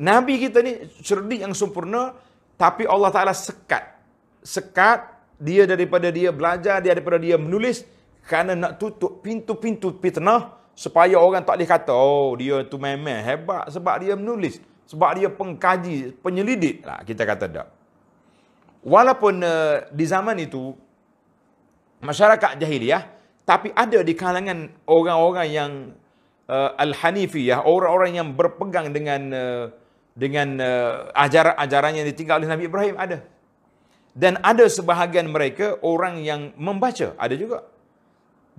Nabi kita ni cerdik yang sempurna, tapi Allah Ta'ala sekat dia daripada dia belajar, daripada dia menulis, kerana nak tutup pintu-pintu fitnah, supaya orang tak boleh kata, oh dia tu memang hebat, sebab dia menulis, sebab dia pengkaji, penyelidik. Lah, kita kata tak. Walaupun di zaman itu, masyarakat jahiliyah, tapi ada di kalangan orang-orang yang al-hanifiyah, orang-orang yang berpegang dengan ajaran-ajaran yang ditinggal oleh Nabi Ibrahim, ada. Dan ada sebahagian mereka orang yang membaca, ada juga.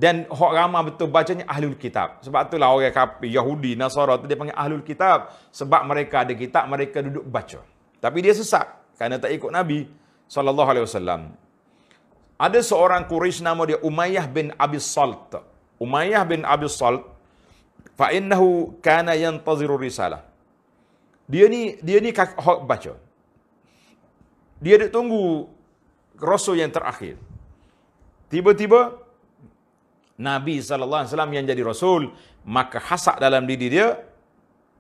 Dan hak ramai betul bacanya ahlul kitab. Sebab itulah orang kafir, Yahudi, Nasara tu dia panggil ahlul kitab. Sebab mereka ada kitab, mereka duduk baca. Tapi dia sesat kerana tak ikut Nabi SAW. Ada seorang Quraisy nama dia Umayyah bin Abi Salt. Umayyah bin Abi Salt, fa innahu kana yantaziru risalah. Dia ni hak baca. Dia duk tunggu rasul yang terakhir. Tiba-tiba Nabi SAW yang jadi rasul, maka hasad dalam diri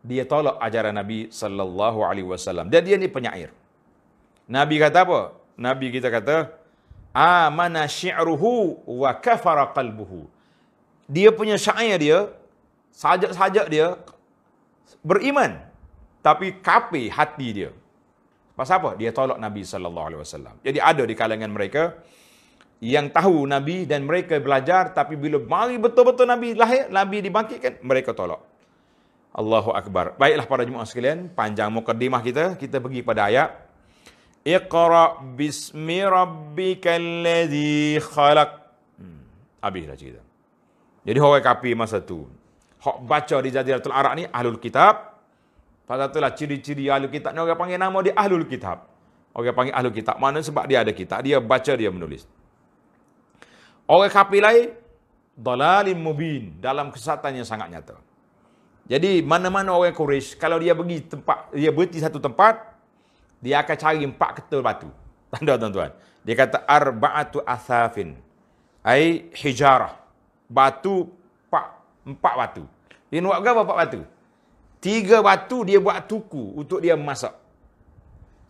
dia tolak ajaran Nabi SAW. Dan dia ni penyair. Nabi kata apa? Nabi kita kata, amana syi'ruhu wa kafara qalbuhu. Dia punya syair dia, sajak-sajak dia beriman, tapi kafir hati dia. Pasal apa? Dia tolak Nabi SAW. Jadi ada di kalangan mereka yang tahu Nabi dan mereka belajar, tapi bila mari betul-betul Nabi lahir, Nabi dibangkitkan, mereka tolak. Allahu Akbar. Baiklah para jemaah sekalian, panjang mukadimah kita pergi pada ayat. Iqra bismi rabbikal ladzi khalaq. Habislah cerita. Jadi orang kafir masa tu, hak baca di Jaziratul Arab ni ahlul kitab. Pasal itulah ciri-ciri ahlul kitab ni orang panggil nama dia ahlul kitab. Orang panggil ahlul kitab. Mana sebab dia ada kitab, dia baca, dia menulis. Orang kafir lain, dalalim mubin, dalam kesesatan yang sangat nyata. Jadi mana-mana orang Quraisy, kalau dia pergi tempat, dia berhenti satu tempat, dia akan cari 4 ketul batu. Tanda tuan-tuan. Dia kata arba'atu athafin, ai hijarah. Batu 4 batu. Dia buat berapa 4 batu? 3 batu dia buat tuku untuk dia masak.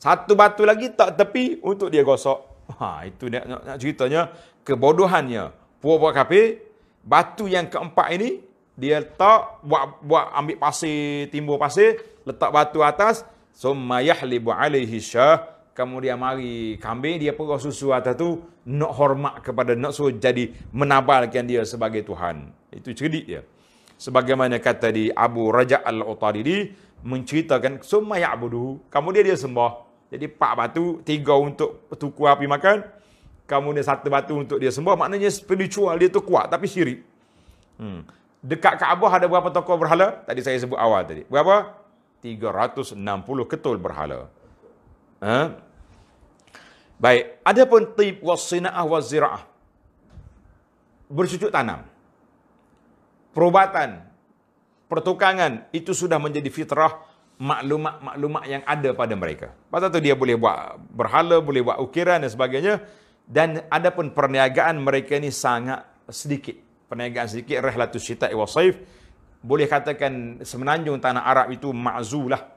1 batu lagi tak tepi untuk dia gosok. Itu nak ceritanya kebodohannya puak-puak kafir. Batu yang keempat ini dia letak buat ambil pasir, timbul pasir, letak batu atas, summa yahlibu alaihi syah, kemudian mari kambing dia perah susu atas tu, nak hormat kepada, nak suruh jadi menabalkan dia sebagai Tuhan. Itu cerdik dia. Sebagaimana kata di Abu Raja' al-Utaridi menceritakan summa ya'budu, kemudian dia sembah. Jadi 4 batu, 3 untuk tuku api makan, kemudian 1 batu untuk dia sembah. Maknanya spiritual dia tu kuat, tapi syirik. Dekat Kaabah ada berapa tokoh berhala? Tadi saya sebut awal tadi. Berapa? 360 ketul berhala. Baik. Adapun tib was-sina'ah was-zira'ah. Bercucuk tanam. Perubatan. Pertukangan. Itu sudah menjadi fitrah maklumat-maklumat yang ada pada mereka. Pasal tu dia boleh buat berhala, boleh buat ukiran dan sebagainya. Dan adapun perniagaan mereka ni sangat sedikit. Perniagaan sedikit, rihlatus syita'i wa saif. Boleh katakan semenanjung tanah Arab itu ma'zulah.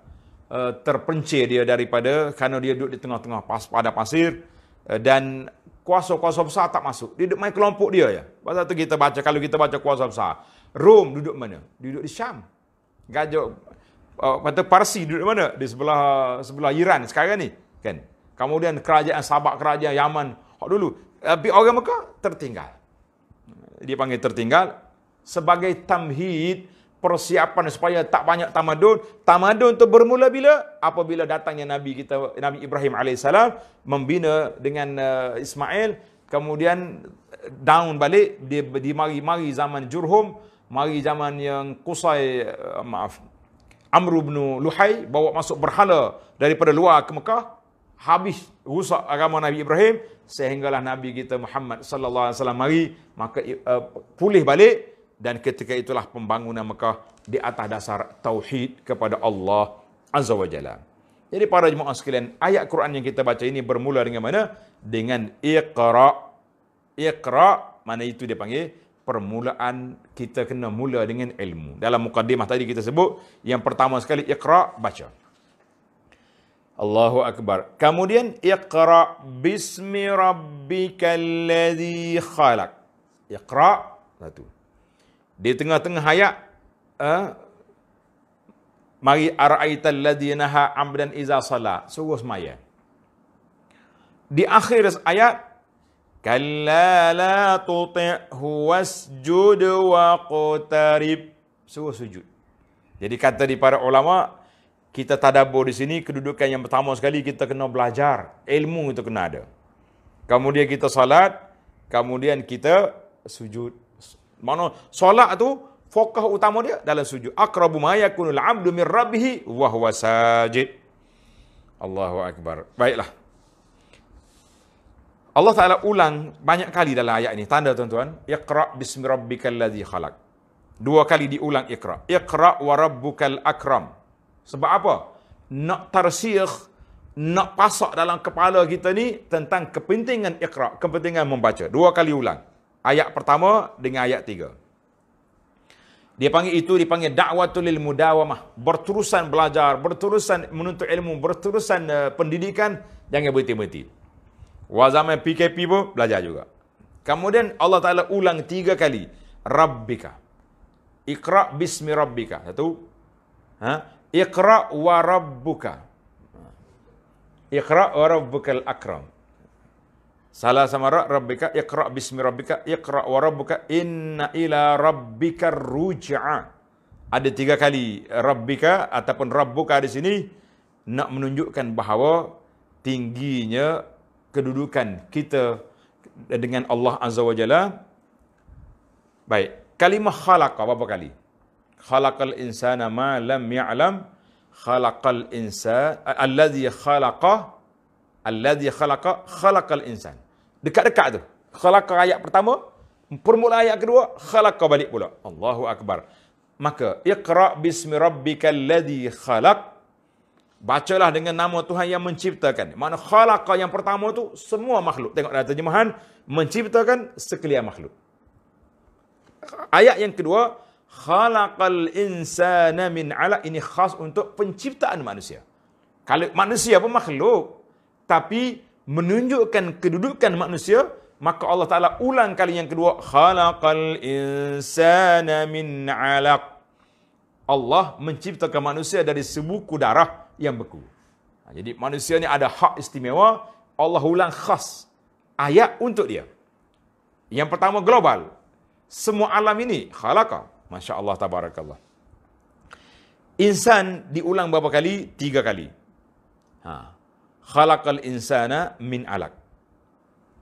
Terpencil dia daripada, kerana dia duduk di tengah-tengah pada pasir. Dan kuasa-kuasa besar tak masuk. Dia duduk main kelompok dia je. Pasal tu kita baca, kalau kita baca kuasa besar. Rom duduk mana? Duduk di Syam. Gajah kata Parsi duduk mana? Di sebelah Iran sekarang ni, kan. Kemudian kerajaan Sabak, kerajaan Yaman dulu. Tapi orang Mekah tertinggal. Dia panggil tertinggal sebagai tamhid, persiapan supaya tak banyak tamadun. Tamadun tu bermula bila? Apabila datangnya Nabi kita, Nabi Ibrahim alaihissalam membina dengan Ismail, kemudian down balik di mari zaman Jurhum, mari zaman yang Qusay, Amr bin Luhai bawa masuk berhala daripada luar ke Mekah, habis rusak agama Nabi Ibrahim, sehinggalah Nabi kita Muhammad sallallahu alaihi wasallam mari, maka pulih balik, dan ketika itulah pembangunan Mekah di atas dasar tauhid kepada Allah Azza wa Jalla. Jadi para jemaah sekalian, ayat Quran yang kita baca ini bermula dengan mana? Dengan Iqra. Iqra, mana itu dia panggil permulaan, kita kena mula dengan ilmu. Dalam mukadimah tadi kita sebut, yang pertama sekali Iqra, baca. Allahu Akbar. Kemudian Iqra bismi rabbikal ladzi khalaq. Iqra, satu. Di tengah-tengah ayat, mari ara'aital ladzi naha 'abdan iza salla, suruh semaya. Di akhir ayat, kalla la tuti'hu wasjud waqtarib, suruh sujud. Jadi kata di para ulama, kita tadabbur di sini, kedudukan yang pertama sekali kita kena belajar, ilmu itu kena ada. Kemudian kita salat, kemudian kita sujud. Mana solat tu fokus utama dia dalam sujud. Aqrabu ma yakunul 'abdu min rabbih wa huwa sajid. Allahu akbar. Baiklah. Allah Ta'ala ulang banyak kali dalam ayat ini. Tanda tuan-tuan. Iqra' bismi rabbikal ladzi khalaq. 2 kali diulang Iqra'. Iqra' wa rabbukal akram. Sebab apa? Nak tarsikh, nak pasak dalam kepala kita ni tentang kepentingan Iqra', kepentingan membaca. 2 kali ulang. Ayat pertama dengan ayat 3. Dia panggil itu dipanggil da'watul lil mudawamah. Berterusan belajar, berterusan menuntut ilmu, berterusan pendidikan, jangan berhenti-henti. Wa zaman PKP pun belajar juga. Kemudian Allah Ta'ala ulang 3 kali. Rabbika. Iqra' bismi rabbika. 1. Iqra' wa rabbuka. Iqra' wa rabbukal akram. Salah sama rabbika, iqra' bismi rabbika, iqra' wa rabbuka, inna ila rabbika ruj'a. Ada 3 kali rabbika ataupun rabbuka di sini nak menunjukkan bahawa tingginya kedudukan kita dengan Allah Azza wa Jalla. Baik, kalimah khalaqa berapa kali? Khalaqal insana ma lam ya'lam, khalaqal insan alladhi khalaqa khalaqal insan. Dekat-dekat tu. Khalaqa ayat pertama, permulaan ayat kedua, khalaqa balik pula. Allahu akbar. Maka iqra bismi rabbikal ladzi khalaq. Bacalah dengan nama Tuhan yang menciptakan. Mana khalaqa yang pertama tu semua makhluk. Tengok dalam terjemahan, menciptakan sekalian makhluk. Ayat yang kedua, khalaqal insana min 'alaq, ini khas untuk penciptaan manusia. Kalau manusia pun makhluk, tapi menunjukkan kedudukan manusia, maka Allah Ta'ala ulang kali yang kedua, khalaqal insana min 'alaq. Allah menciptakan manusia dari sebuku darah yang beku. Jadi manusia ni ada hak istimewa, Allah ulang khas ayat untuk dia. Yang pertama global, semua alam ini khalaqa. Masya Allah, tabarakallah. Insan diulang berapa kali? 3 kali. Khalaqal insana min 'alaq.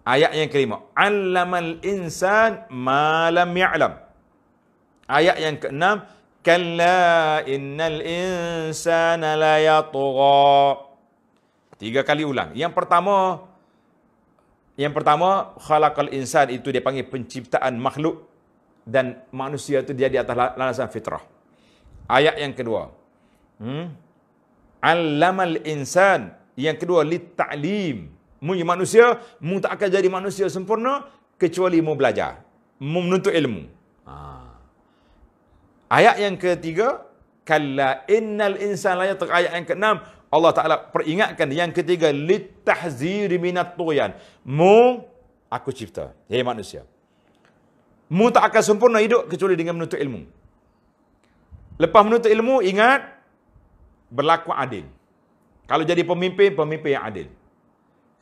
Ayat yang kelima, 'allamal insan ma lam ya'lam. Ayat yang keenam, kalla innal insana la yatgha. 3 kali ulang. Yang pertama khalaqal insan itu dia panggil penciptaan makhluk dan manusia itu dia di atas landasan fitrah. Ayat yang kedua, 'allamal insan, yang kedua litta'lim. Manusia tak akan jadi manusia sempurna kecuali mau belajar, menuntut ilmu. Ayat yang ketiga, kalla innal insana la yatgha. Ayat yang keenam, Allah Ta'ala peringatkan. Yang ketiga, littahziri minat tughyan. Aku cipta, hei manusia, tak akan sempurna hidup kecuali dengan menuntut ilmu. Lepas menuntut ilmu, ingat, berlaku adil. Kalau jadi pemimpin yang adil.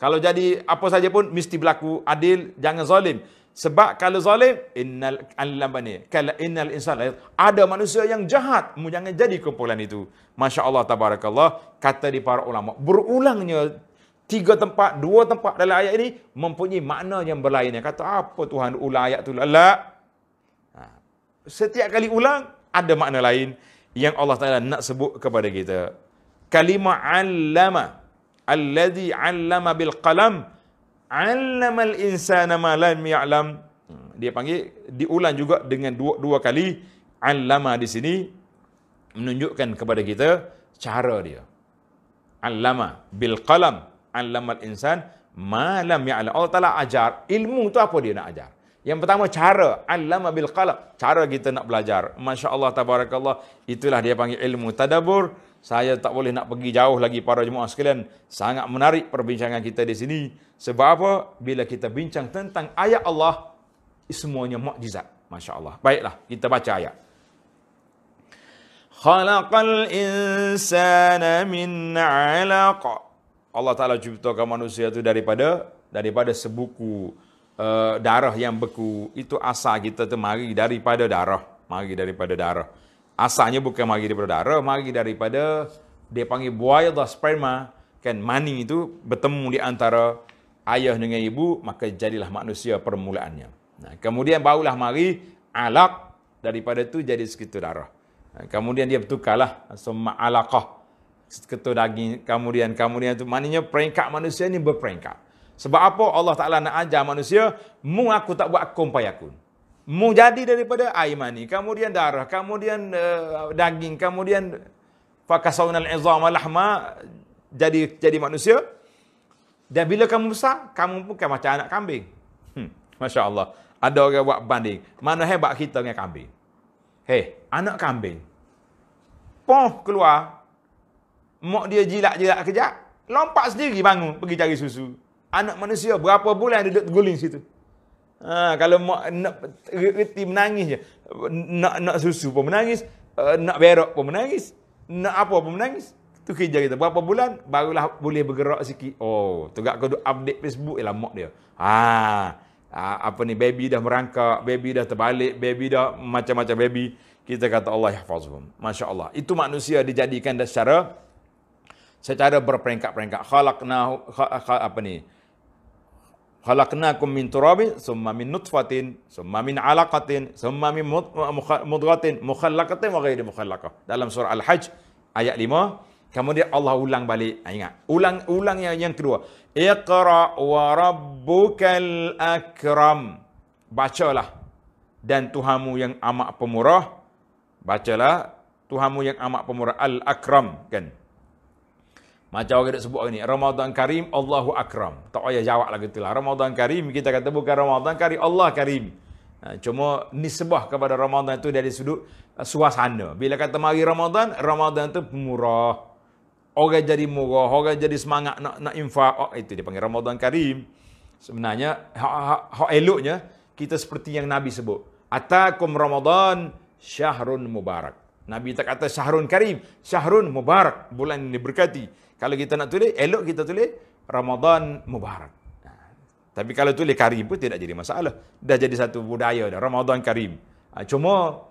Kalau jadi apa saja pun, mesti berlaku adil, jangan zalim. Sebab kalau zalim, innal insana, ada manusia yang jahat, jangan jadi kumpulan itu. Masya Allah, tabarakallah, kata di para ulama. Berulangnya 2 tempat dalam ayat ini mempunyai makna yang berlainan. Kata apa Tuhan ulang ayat tu? La. Setiap kali ulang ada makna lain yang Allah Ta'ala nak sebut kepada kita. Kalimah 'allama, alladhi 'allama bil qalam, 'allamal insana ma lam ya'lam. Dia panggil diulang juga dengan 2 kali. 'Allama di sini menunjukkan kepada kita cara dia. 'Allama bil qalam, 'allamal insan ma lam ya'lam. Allah Ta'ala ajar. Ilmu tu apa dia nak ajar? Yang pertama cara, 'allama bil qalam, cara kita nak belajar. Masya Allah, tabarakallah. Itulah dia panggil ilmu tadabbur. Saya tak boleh nak pergi jauh lagi para jemaah sekalian. Sangat menarik perbincangan kita di sini. Sebab apa? Bila kita bincang tentang ayat Allah, semuanya mukjizat. Masya Allah. Baiklah, kita baca ayat. Khalaqal insana min 'alaq. Allah Ta'ala ciptakan manusia itu daripada sebuku darah yang beku. Itu asal kita tu mari daripada darah. Asalnya bukan mari daripada darah, mari daripada, dia panggil buaidah sperma, kan, mani itu bertemu di antara ayah dengan ibu, maka jadilah manusia permulaannya. Nah, kemudian barulah mari alaq, daripada tu jadi seketul darah. Kemudian dia bertukarlah, summa alaqah, seketul daging, kemudian tu maknanya peringkat manusia ni berperingkat. Sebab apa Allah Ta'ala nak ajar manusia, mu aku tak buat kun payakun. Mu jadi daripada air mani, kemudian darah, kemudian daging, kemudian fakasawnal izama lahma, jadi manusia. Dan bila kamu besar, kamu bukan macam anak kambing. Masya Allah. Ada orang buat banding. Mana hebat kita dengan kambing. Anak kambing. Poh keluar. Mak dia jilat-jilat kejap. Lompat sendiri bangun, pergi cari susu. Anak manusia berapa bulan duduk terguling situ. Kalau mak nak reti menangis je. Nak susu pun menangis. Nak berak pun menangis. Nak apa pun menangis. Itu kerja kita. Berapa bulan, barulah boleh bergerak sikit. Oh, tugak kau update Facebook, ialah mak dia. Baby dah merangkak, baby dah terbalik, baby dah macam-macam baby. Kita kata Allah yahfazuhum. Masya Allah. Itu manusia dijadikan secara berperingkat-peringkat. Khalaqnakum min turabin, summa min nutfatin, summa min alaqatin, summa min mudghatin, mukhallaqatin wa ghairi mukhallaqah. Dalam surah Al-Hajj ayat 5, kemudian Allah ulang balik. Ingat, ulang yang kedua. Iqra wa rabbukal akram. Bacalah dan Tuhanmu yang amat pemurah. Bacalah Tuhanmu yang amat pemurah, al-akram, kan? Macam orang nak sebut ni, Ramadan Karim, Allahu Akram. Tak payah jawab lagi itulah. Ramadan Karim, kita kata bukan Ramadan Karim, Allah Karim. Cuma nisbah kepada Ramadan itu dari sudut suasana. Bila kata mari Ramadan, Ramadan itu pemurah. Orang jadi murah, orang jadi semangat nak infak. Itu dia panggil Ramadan Karim. Sebenarnya, hak eloknya, kita seperti yang Nabi sebut. Atakum Ramadan syahrun mubarak. Nabi tak kata syahrun karim, syahrun mubarak, bulan ini berkati. Kalau kita nak tulis, elok kita tulis Ramadan mubarak. Tapi kalau tulis karim pun tidak jadi masalah. Dah jadi satu budaya dah, Ramadan Karim. Cuma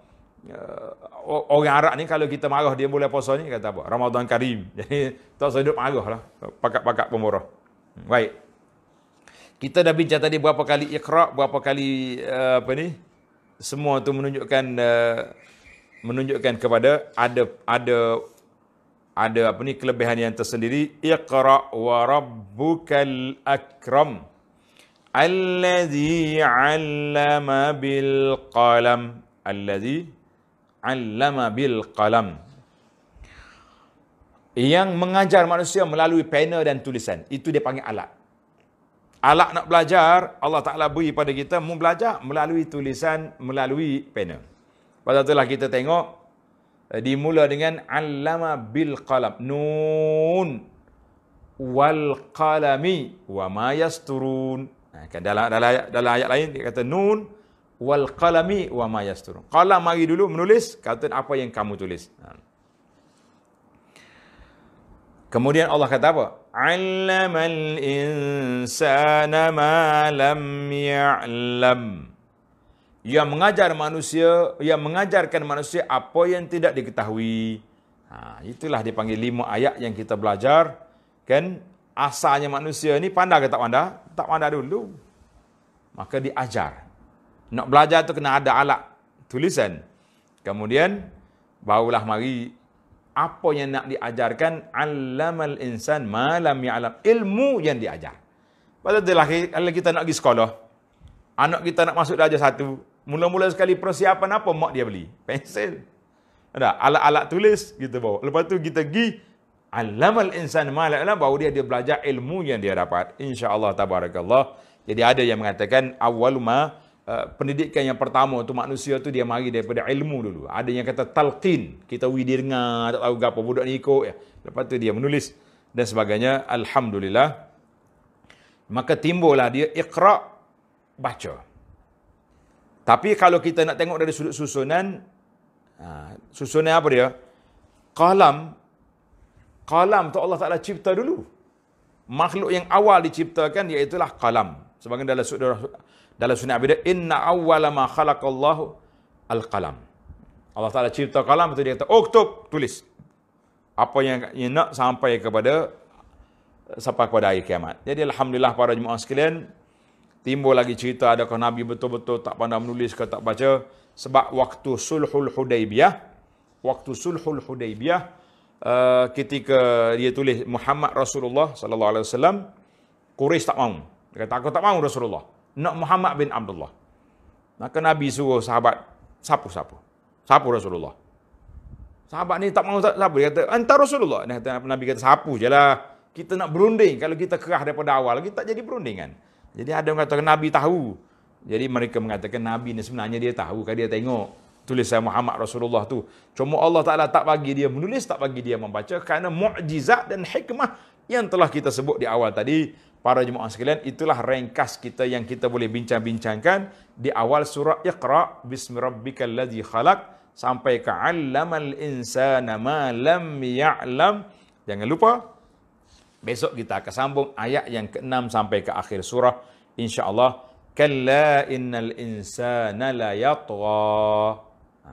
orang Arab ni kalau kita marah dia boleh puasa ni, kata apa? Ramadan Karim. Jadi tak usah duduk marah lah. Pakat-pakat pemurah. Baik. Kita dah bincang tadi berapa kali Iqra, berapa kali semua tu menunjukkan kepada ada kelebihan yang tersendiri. Iqra wa rabbukal akram allazi 'allama bil qalam. Allazi 'allama bil qalam. Yang mengajar manusia melalui pena dan tulisan. Itu dia panggil alat. Alat nak belajar, Allah Ta'ala beri pada kita, mau belajar melalui tulisan, melalui pena. Pada itulah kita tengok, dimula dengan allama bil qalam. Nun wal qalami wa ma yasturun. Kan dalam ayat lain dia kata nun wal qalami wa ma yasturun. Qalam mari dulu menulis, kata apa yang kamu tulis. Kemudian Allah kata apa? Allamal insana ma lam ya'lam. Yang mengajarkan manusia apa yang tidak diketahui. Itulah dipanggil 5 ayat yang kita belajar. Kan asalnya manusia ni pandai ke tak pandai? Tak pandai dulu. Maka diajar. Nak belajar tu kena ada alat tulisan. Kemudian barulah mari apa yang nak diajarkan. Allamal insan ma lam ya'lam. Ilmu yang diajar. Padahal kalau kita nak pergi sekolah, anak kita nak masuk darjah 1, mula-mula sekali persiapan apa mak dia beli? Pensel. Ada alat-alat tulis kita bawa. Lepas tu kita pergi allamal insan ma lam ya'lam, baru dia belajar ilmu yang dia dapat. Insya-Allah tabarakallah. Jadi ada yang mengatakan awaluma pendidikan yang pertama tu manusia tu dia mari daripada ilmu dulu. Ada yang kata talqin, kita dia dengar tak tahu apa budak ni ikut ya. Lepas tu dia menulis dan sebagainya. Alhamdulillah. Maka timbullah dia iqra, baca. Tapi kalau kita nak tengok dari sudut susunan, susunan apa dia? Qalam tu Allah Ta'ala cipta dulu. Makhluk yang awal diciptakan iaitulah qalam. Sebagian dalam sunnah Abidah, inna awwala ma khalaqallahu al-qalam. Allah Ta'ala cipta qalam, betul dia kata, uktub, tulis. Apa yang nak sampai kepada hari kiamat. Jadi alhamdulillah para jemaah sekalian, timbul lagi cerita adakah Nabi betul-betul tak pandai menulis ke tak baca. Sebab waktu Sulhul Hudaibiyah, ketika dia tulis Muhammad Rasulullah sallallahu alaihi wasallam, Quraisy tak mau. Dia kata, aku tak mau Rasulullah. Nak Muhammad bin Abdullah. Maka Nabi suruh sahabat, sapu Rasulullah. Sahabat ni tak mau sapu. Dia kata, hantar Rasulullah. Nabi kata, sapu je lah. Kita nak berunding. Kalau kita kerah daripada awal, kita tak jadi berundingan. Jadi ada yang mengatakan Nabi tahu. Jadi mereka mengatakan Nabi ni sebenarnya dia tahu. Kalau dia tengok tulisan Muhammad Rasulullah tu. Cuma Allah Ta'ala tak bagi dia menulis, tak bagi dia membaca. Kerana mu'jizat dan hikmah yang telah kita sebut di awal tadi. Para jemaah sekalian, itulah ringkas kita yang kita boleh bincang-bincangkan di awal surah Iqra. Bismi rabbikal ladzi khalaq. Sampai ke 'allamal insana ma lam ya'lam. Jangan lupa, besok kita akan sambung ayat yang ke-6 sampai ke akhir surah. InsyaAllah. Kalla innal insana la yatgha.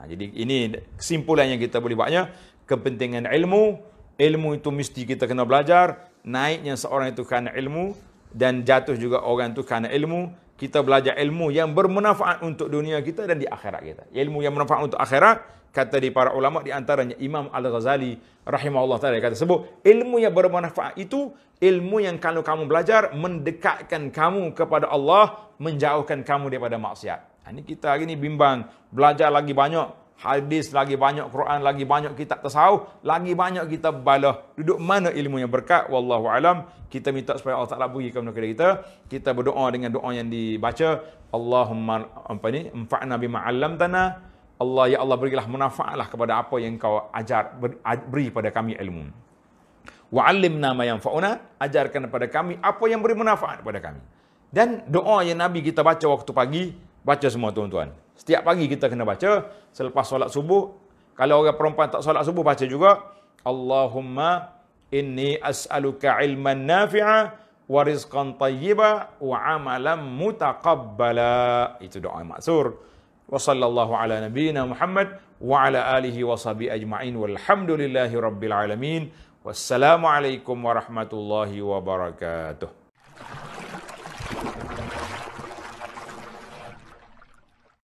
Jadi ini kesimpulan yang kita boleh buatnya. Kepentingan ilmu. Ilmu itu mesti kita kena belajar. Naiknya seorang itu kerana ilmu. Dan jatuh juga orang itu kerana ilmu. Kita belajar ilmu yang bermanfaat untuk dunia kita dan di akhirat kita. Ilmu yang bermanfaat untuk akhirat, kata di para ulama, di antaranya Imam Al-Ghazali rahimahullah ta'ala, kata sebut, ilmu yang bermanfaat itu, ilmu yang kalau kamu belajar, mendekatkan kamu kepada Allah, menjauhkan kamu daripada maksiat. Ini kita hari ini bimbang, belajar lagi banyak, hadis lagi banyak, Quran lagi banyak, kitab tasawuf lagi banyak, kita balah. Duduk mana ilmu yang berkat? Wallahu alam. Kita minta supaya Allah Ta'ala beri kepada kita. Kita berdoa dengan doa yang dibaca. Allahumma anfa'na bima 'allamtana. Allah, ya Allah, berilah manfaatlah kepada apa yang kau ajar, beri pada kami ilmu. Wa 'allimna ma yanfa'una. Ajarkan kepada kami apa yang beri manfaat kepada kami. Dan doa yang Nabi kita baca waktu pagi, baca semua tuan-tuan. Setiap pagi kita kena baca selepas solat subuh. Kalau orang perempuan tak solat subuh, baca juga Allahumma inni as'aluka ilman nafi'a wa rizqan tayyiba wa amalan mutaqabbala. Itu doa maksur. Wa sallallahu ala nabiyyina Muhammad wa ala alihi wa sahbihi ajma'in walhamdulillahi rabbil alamin. Wassalamualaikum warahmatullahi wabarakatuh.